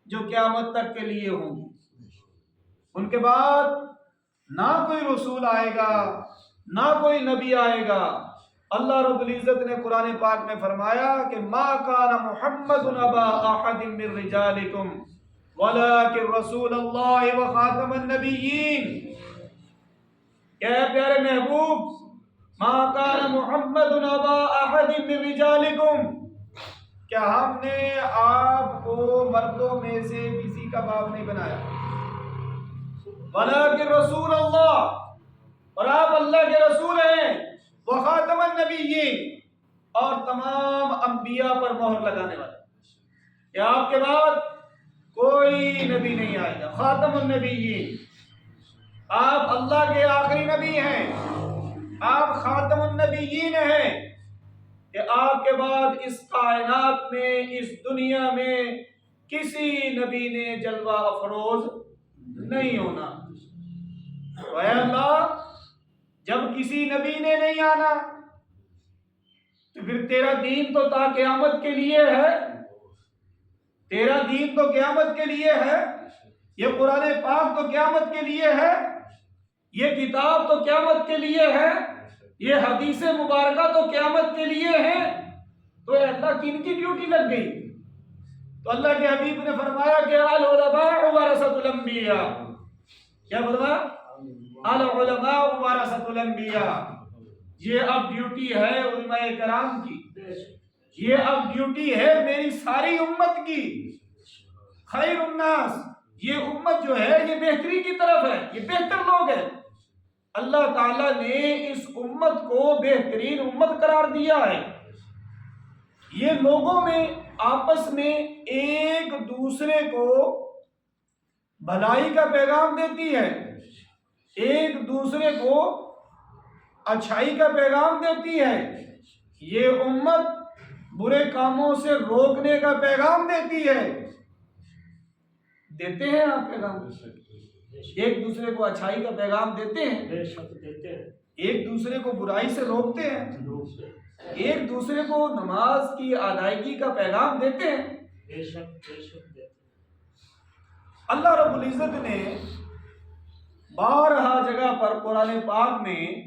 جو قیامت تک کے لیے ہوں گی۔ ان کے بعد نہ کوئی رسول آئے گا، نہ کوئی نبی آئے گا۔ اللہ رب العزت نے قرآن پاک میں فرمایا کہ ما کان محمد ابا احد من رجالکم ولکن رسول اللہ وخاتم النبیین۔ کہ اے پیارے محبوب، ما کان محمد ابا احد من رجالکم، کیا ہم نے آپ کو مردوں میں سے کسی کا باپ نہیں بنایا، ولیکن رسول اللہ، اور آپ اللہ کے رسول ہیں، وخاتم النبیین، اور تمام انبیاء پر مہر لگانے والے، کہ آپ کے بعد کوئی نبی نہیں آئے گا۔ خاتم النبیین، آپ اللہ کے آخری نبی ہیں، آپ خاتم النبیین ہیں، کہ آپ کے بعد اس کائنات میں، اس دنیا میں کسی نبی نے جلوہ افروز نہیں ہونا۔ تو اے اللہ، جب کسی نبی نے نہیں آنا تو پھر تیرا دین تو تا قیامت کے لیے ہے، تیرا دین تو قیامت کے لیے ہے، یہ قرآن پاک تو قیامت کے لیے ہے، یہ کتاب تو قیامت کے لیے ہے، یہ حدیث مبارکہ تو قیامت کے لیے ہے۔ تو اے اللہ، کن کی ڈیوٹی لگ گئی؟ تو اللہ کے حبیب نے فرمایا کہ العلماء ورثۃ الانبیاء۔ کیا فرمایا؟ العلماء ورثۃ الانبیاء۔ یہ اب ڈیوٹی ہے علماء کرام کی، یہ اب ڈیوٹی ہے میری ساری امت کی۔ خیر الناس، یہ امت جو ہے یہ بہتری کی طرف ہے، یہ بہتر لوگ ہیں۔ اللہ تعالیٰ نے اس امت کو بہترین امت قرار دیا ہے۔ یہ لوگوں میں آپس میں ایک دوسرے کو بھلائی کا پیغام دیتی ہے، ایک دوسرے کو اچھائی کا پیغام دیتی ہے۔ یہ امت برے کاموں سے روکنے کا پیغام دیتی ہے۔ دیتے ہیں آپ پیغام؟ ایک دوسرے کو اچھائی کا پیغام دیتے ہیں، ایک دوسرے کو برائی سے روکتے ہیں، ایک دوسرے کو نماز کی ادائیگی کا پیغام دیتے ہیں۔ اللہ رب العزت نے بارہا جگہ پر قرآن پاک میں